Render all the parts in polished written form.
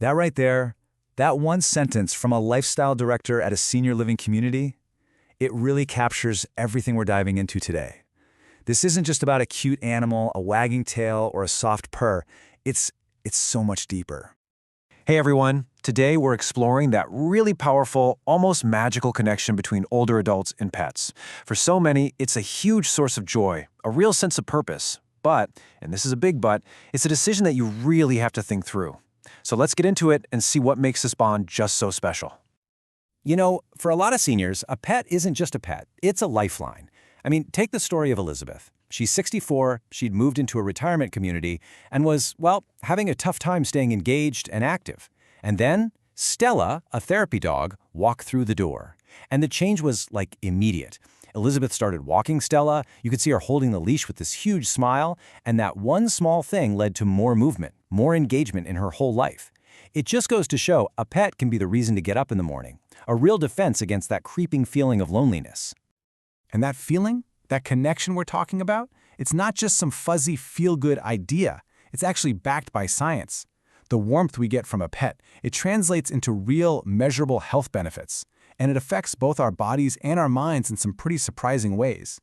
That right there, that one sentence from a lifestyle director at a senior living community, it really captures everything we're diving into today. This isn't just about a cute animal, a wagging tail, or a soft purr. It's so much deeper. Hey everyone, today we're exploring that really powerful, almost magical connection between older adults and pets. For so many, it's a huge source of joy, a real sense of purpose. But, and this is a big but, it's a decision that you really have to think through. So let's get into it and see what makes this bond just so special. You know, for a lot of seniors, a pet isn't just a pet, it's a lifeline. I mean, take the story of Elizabeth. She's 64, she'd moved into a retirement community, and was, well, having a tough time staying engaged and active. And then, Stella, a therapy dog, walked through the door. And the change was, like, immediate. Elizabeth started walking Stella, you could see her holding the leash with this huge smile, and that one small thing led to more movement, more engagement in her whole life. It just goes to show a pet can be the reason to get up in the morning, a real defense against that creeping feeling of loneliness. And that feeling, that connection we're talking about, it's not just some fuzzy feel-good idea. It's actually backed by science. The warmth we get from a pet, it translates into real, measurable health benefits. And it affects both our bodies and our minds in some pretty surprising ways.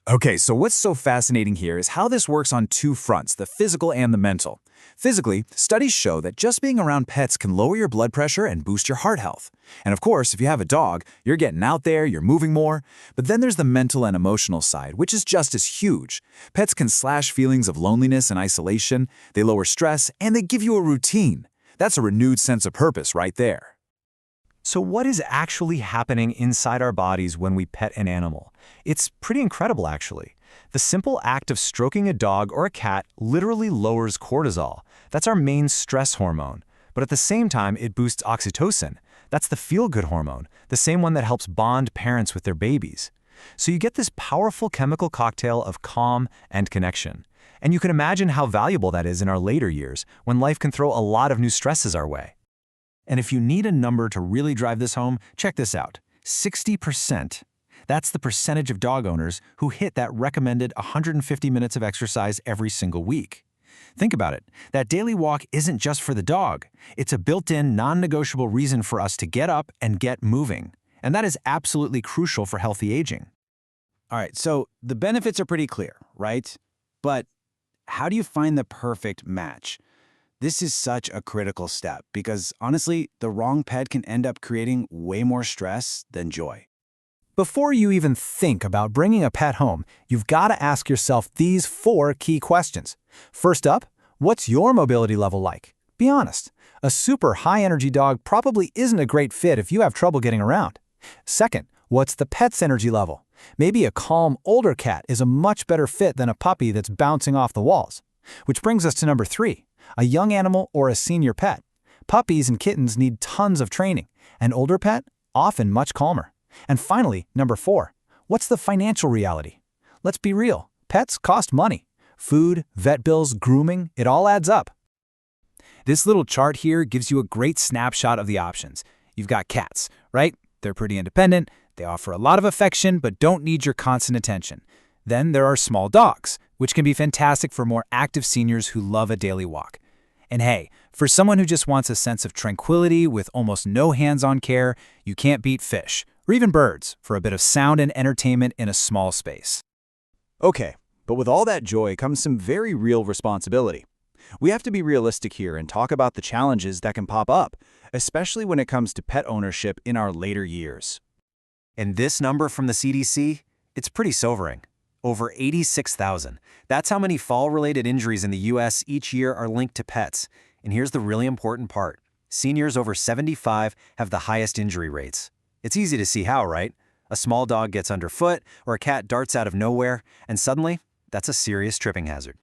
Okay, so what's so fascinating here is how this works on two fronts, the physical and the mental. Physically, studies show that just being around pets can lower your blood pressure and boost your heart health. And of course, if you have a dog, you're getting out there, you're moving more. But then there's the mental and emotional side, which is just as huge. Pets can slash feelings of loneliness and isolation, they lower stress, and they give you a routine. That's a renewed sense of purpose right there. So what is actually happening inside our bodies when we pet an animal? It's pretty incredible, actually. The simple act of stroking a dog or a cat literally lowers cortisol. That's our main stress hormone. But at the same time, it boosts oxytocin. That's the feel-good hormone, the same one that helps bond parents with their babies. So you get this powerful chemical cocktail of calm and connection. And you can imagine how valuable that is in our later years, when life can throw a lot of new stresses our way. And if you need a number to really drive this home, check this out. 60%. That's the percentage of dog owners who hit that recommended 150 minutes of exercise every single week. Think about it. That daily walk isn't just for the dog. It's a built-in, non-negotiable reason for us to get up and get moving. And that is absolutely crucial for healthy aging. All right, so the benefits are pretty clear, right? But how do you find the perfect match? This is such a critical step because, honestly, the wrong pet can end up creating way more stress than joy. Before you even think about bringing a pet home, you've got to ask yourself these 4 key questions. First up, what's your mobility level like? Be honest. A super high-energy dog probably isn't a great fit if you have trouble getting around. Second, what's the pet's energy level? Maybe a calm, older cat is a much better fit than a puppy that's bouncing off the walls. Which brings us to number 3. A young animal or a senior pet. Puppies and kittens need tons of training. An older pet, often much calmer. And finally, number 4, what's the financial reality? Let's be real, pets cost money. Food, vet bills, grooming, it all adds up. This little chart here gives you a great snapshot of the options. You've got cats, right? They're pretty independent, they offer a lot of affection but don't need your constant attention. Then there are small dogs, which can be fantastic for more active seniors who love a daily walk. And hey, for someone who just wants a sense of tranquility with almost no hands-on care, you can't beat fish, or even birds, for a bit of sound and entertainment in a small space. Okay, but with all that joy comes some very real responsibility. We have to be realistic here and talk about the challenges that can pop up, especially when it comes to pet ownership in our later years. And this number from the CDC, it's pretty sobering. Over 86,000. That's how many fall-related injuries in the U.S. each year are linked to pets. And here's the really important part. Seniors over 75 have the highest injury rates. It's easy to see how, right? A small dog gets underfoot, or a cat darts out of nowhere, and suddenly, that's a serious tripping hazard.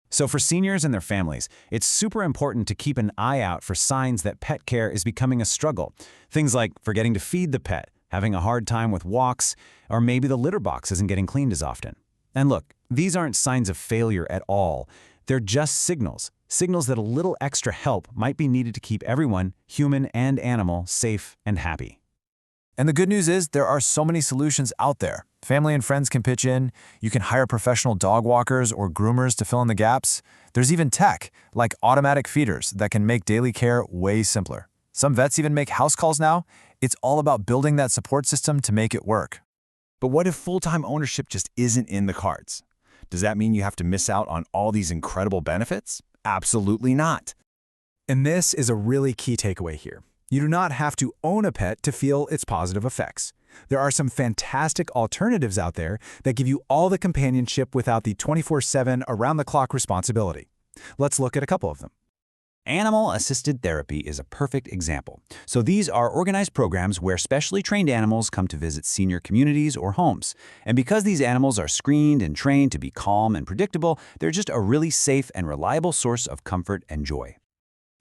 So for seniors and their families, it's super important to keep an eye out for signs that pet care is becoming a struggle. Things like forgetting to feed the pet, having a hard time with walks, or maybe the litter box isn't getting cleaned as often. And look, these aren't signs of failure at all. They're just signals that a little extra help might be needed to keep everyone, human and animal, safe and happy. And the good news is there are so many solutions out there. Family and friends can pitch in. You can hire professional dog walkers or groomers to fill in the gaps. There's even tech, like automatic feeders, that can make daily care way simpler. Some vets even make house calls now. It's all about building that support system to make it work. But what if full-time ownership just isn't in the cards? Does that mean you have to miss out on all these incredible benefits? Absolutely not. And this is a really key takeaway here. You do not have to own a pet to feel its positive effects. There are some fantastic alternatives out there that give you all the companionship without the 24/7 around-the-clock responsibility. Let's look at a couple of them. Animal-assisted therapy is a perfect example. So these are organized programs where specially trained animals come to visit senior communities or homes. And because these animals are screened and trained to be calm and predictable, they're just a really safe and reliable source of comfort and joy.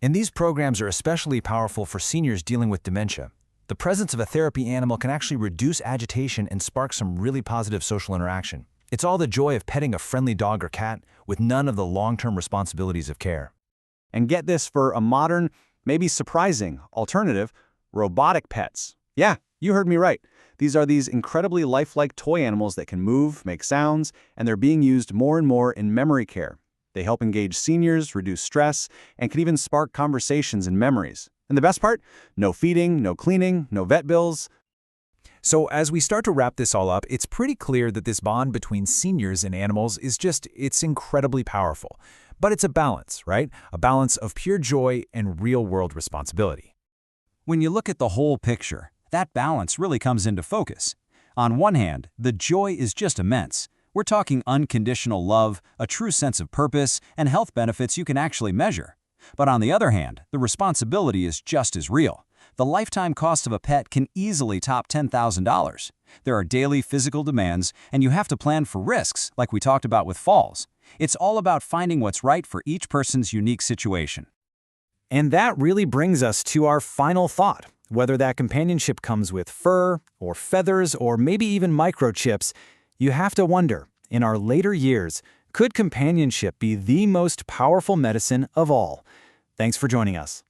And these programs are especially powerful for seniors dealing with dementia. The presence of a therapy animal can actually reduce agitation and spark some really positive social interaction. It's all the joy of petting a friendly dog or cat with none of the long-term responsibilities of care. And get this for a modern, maybe surprising, alternative, robotic pets. Yeah, you heard me right. These are these incredibly lifelike toy animals that can move, make sounds, and they're being used more and more in memory care. They help engage seniors, reduce stress, and can even spark conversations and memories. And the best part? No feeding, no cleaning, no vet bills. So as we start to wrap this all up, it's pretty clear that this bond between seniors and animals it's incredibly powerful. But it's a balance, right? A balance of pure joy and real-world responsibility. When you look at the whole picture, that balance really comes into focus. On one hand, the joy is just immense. We're talking unconditional love, a true sense of purpose, and health benefits you can actually measure. But on the other hand, the responsibility is just as real. The lifetime cost of a pet can easily top $10,000. There are daily physical demands, and you have to plan for risks, like we talked about with falls. It's all about finding what's right for each person's unique situation. And that really brings us to our final thought. Whether that companionship comes with fur, or feathers, or maybe even microchips, you have to wonder, in our later years, could companionship be the most powerful medicine of all? Thanks for joining us.